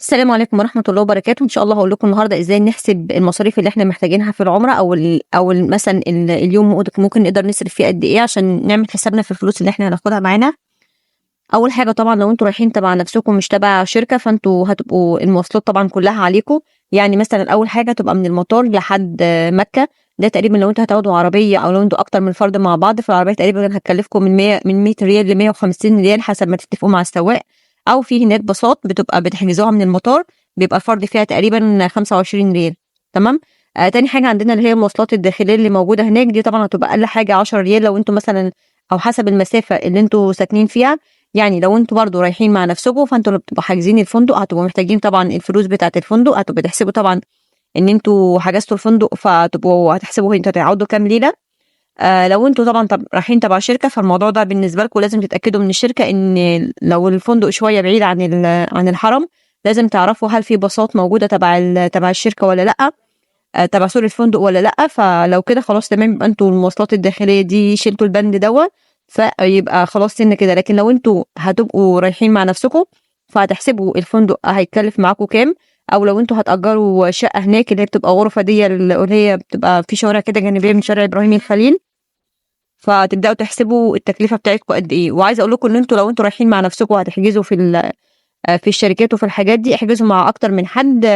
السلام عليكم ورحمة الله وبركاته. إن شاء الله هاقول لكم النهارده إزاي نحسب المصاريف اللي إحنا محتاجينها في العُمرة أو مثلًا اليوم ممكن نقدر نصرف فيه قد إيه عشان نعمل حسابنا في الفلوس اللي إحنا هناخدها معانا. أول حاجة طبعًا لو أنتم رايحين تبع نفسكم مش تبع شركة، فأنتم هتبقوا المواصلات طبعًا كلها عليكم. يعني مثلًا أول حاجة تبقى من المطار لحد مكة، ده تقريبًا لو أنتم هتاخدوا عربية أو لو أنتم أكتر من فرد مع بعض، فالعربية تقريبًا هتكلفكم من 100 ريال ل150 ريال حسب ما تتفقوا مع السواق، أو في هناك باصات بتبقى بتحجزوها من المطار، بيبقى الفرد فيها تقريبًا 25 ريال. تمام. تاني حاجة عندنا اللي هي المواصلات الداخلية اللي موجودة هناك، دي طبعًا هتبقى أقل حاجة 10 ريال لو أنتم مثلًا أو حسب المسافة اللي أنتم ساكنين فيها. يعني لو أنتم برضه رايحين مع نفسكم فأنتم اللي بتبقوا حاجزين الفندق هتبقوا محتاجين طبعًا الفلوس بتاعة الفندق، هتبقوا تحسبوا طبعًا إن أنتم حجزتوا الفندق، فتبقوا هتحسبوا أنتم هتقعدوا كام ليلة. لو أنتم طبعًا رايحين تبع شركة، فالموضوع ده بالنسبة لكم لازم تتأكدوا من الشركة إن لو الفندق شوية بعيد عن الحرم، لازم تعرفوا هل في باصات موجودة تبع الشركة والّا لأ، تبع الفندق والّا لأ. فلو كده خلاص تمام، يبقى أنتم المواصلات الداخلية دي شِلتوا البند دوّة، فيبقى خلاص سِنّ كده. لكن لو أنتم هتبقوا رايحين مع نفسكم، فهتحسبوا الفندق هيكلف معاكم كام، أو لو أنتم هتأجروا شقة هناك اللي هي بتبقى غرفة ديّة اللي هي بتبقى في شوارع كده جانبية من شارع إبراهيم الخليل، فتبدأوا تحسبوا التكلفة بتاعتكم قد إيه. وعايزة أقول لكم إن أنتم لو أنتم رايحين مع نفسكم هتحجزوا في الشركات وفي الحاجات دي، احجزوا مع أكتر من حد.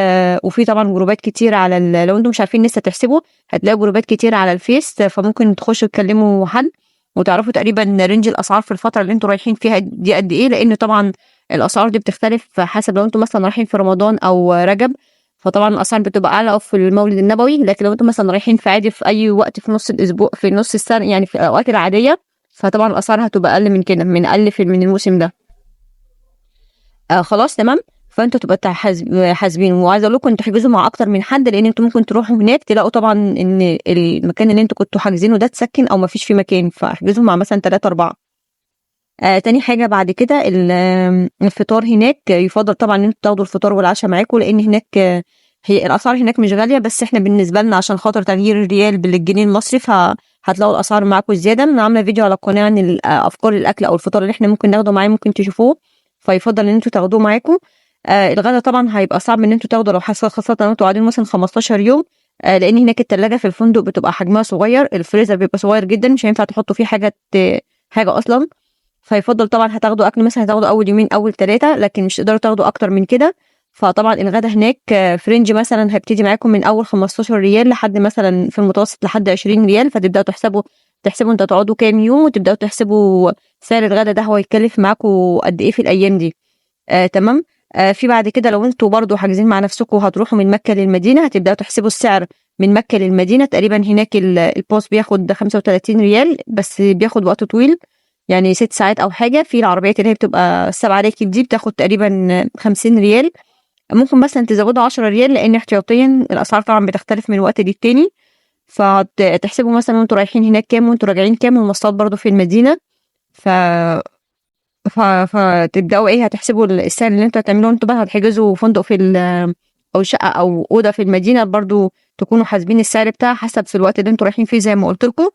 وفي طبعًا جروبات كتير على لو أنتم مش عارفين لسه تحسبوا، هتلاقوا جروبات كتير على الفيس، فممكن تخشوا تكلموا حد وتعرفوا تقريبًا رينج الأسعار في الفترة اللي أنتم رايحين فيها دي قد إيه، لإن طبعًا الأسعار دي بتختلف حسب لو أنتم مثلًا رايحين في رمضان أو رجب، فطبعًا الأسعار بتبقى أعلى في المولد النبوي. لكن لو أنتم مثلًا رايحين في عادي في أي وقت في نُص الأسبوع في نُص السنة، يعني في الأوقات العادية، فطبعًا الأسعار هتبقى أقل من كده، أقل من الموسم ده. خلاص تمام. فأنتم تبقوا حاسبين. وعايزة أقول لكم أنتم احجزوا مع أكتر من حد، لإن أنتم ممكن تروحوا هناك تلاقوا طبعًا إن المكان اللي أنتم كنتم حاجزينه ده اتسكن أو ما فيش فيه مكان، فاحجزوا مع مثلًا 3، 4. تاني حاجة بعد كده الفطار هناك يُفضّل طبعًا إن أنتم تاخدوا الفطار والعشا معاكم، لإن هناك هي الأسعار هناك مش غالية، بس إحنا بالنسبة لنا عشان خاطر تغيير الريال بالجنيه المصري، هتلاقوا الأسعار معاكم زيادة. أنا عاملة فيديو على القناة عن أفكار الأكل أو الفطار اللي إحنا ممكن ناخده معاه، ممكن تشوفوه، فيُفضّل إن أنتم تاخدوه معاكم. الغدا طبعًا هيبقى صعب إن أنتم تاخدوا لو خاصةً لو أنتم قاعدين مثلًا 15 يوم، لإن هناك التلاجة في الفندق بتبقى حجمها صغير، الفريزر بيبقى صغير جدًا، مش هينفع تحطوا فيه حاجة أصلًا. فيُفضّل طبعًا هتاخدوا أكل مثلًا هتاخدوا أول يومين أول 3، لكن مش هتقدروا تاخدوا أكتر من كده. فطبعًا الغدا هناك في رينج مثلًا هيبتدي معاكم من أول 15 ريال لحد مثلًا في المتوسط لحد 20 ريال، فتبدأوا تحسبوا أنتم هتقعدوا كام يوم، وتبدأوا تحسبوا سعر الغدا ده هو هيكلف معاكم قد إيه في الأيام دي. تمام. في بعد كده لو أنتم برضه حاجزين مع نفسكم وهتروحوا من مكة للمدينة، هتبدأوا تحسبوا السعر من مكة للمدينة. تقريبًا هناك الباص بياخد 35 ريال، بس بياخد وقت طويل، يعني 6 ساعات أو حاجة. في العربيات اللي هي بتبقى ال7 راكب دي بتاخد تقريبًا 50 ريال، ممكن مثلًا تزودوا 10 ريال لإن احتياطيًا الأسعار طبعًا بتختلف من وقت للتاني. تحسبوا مثلًا وأنتم رايحين هناك كام وأنتم راجعين كام، والمواصلات برضه في المدينة. ف فتبدأوا هتحسبوا السعر اللي أنتم هتعملوه. أنتم بقى هتحجزوا فندق أو شقة أو أوضة في المدينة، برضه تكونوا حاسبين السعر بتاعها حسب في الوقت اللي أنتم رايحين فيه زي ما قُلت لكم.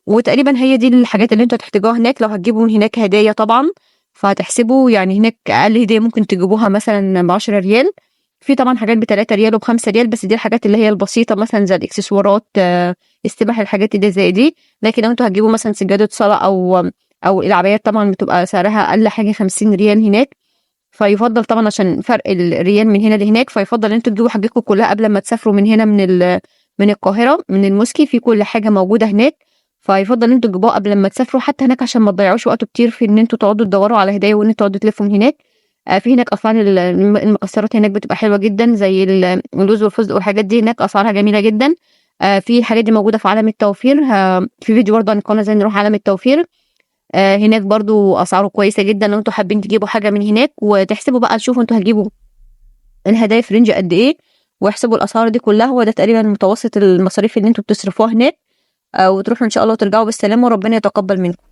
وتقريبًا هي دي الحاجات اللي أنتم هتحتاجوها هناك. لو هتجيبوا من هناك هدايا طبعًا، فهتحسبوا يعني هناك أقل هدية ممكن تجيبوها مثلًا ب10 ريال، في طبعًا حاجات ب3 ريال وب5 ريال، بس دي الحاجات اللي هي البسيطة مثلًا زي الإكسسوارات، السبح، الحاجات اللي زي دي. لكن لو أنتم هتجيبوا مثلًا سجادة صلاة أو العبايات طبعًا بتبقى سعرها أقل حاجة 50 ريال هناك. فيُفضّل طبعًا عشان فرق الريال من هنا لهناك، فيُفضّل إن أنتم تجيبوا حاجتكم كلها قبل ما تسافروا من هنا من القاهرة، من الموسكي، في كل حاجة موجودة هناك. فيُفضّل إن أنتم تجيبوها قبل ما تسافروا حتى هناك عشان ما تضيّعوش وقت كتير في إن أنتم تقعدوا تدوّروا على هدايا وإن أنتم تقعدوا تلفوا من هناك. في هناك أسعار المكسرات هناك بتبقى حلوة جدًا، زي اللوز والفستق والحاجات دي هناك أسعارها جميلة جدًا. في الحاجات دي موجودة في عالم التوفير، في فيديو برضه عن القناة إزاي نروح عالم التوفير. هناك برضه أسعاره كويسة جدًا لو أنتم حابين تجيبوا حاجة من هناك، وتحسبوا بقى تشوفوا أنتم هتجيبوا الهدايا في رينج قد إيه، واحسبوا الأسعار دي كلها، وده تقريبًا متوسط المصاريف اللي أنتم بتصرفوها هناك. وتروحوا إن شاء الله وترجعوا بالسلامة وربنا يتقبل منكم.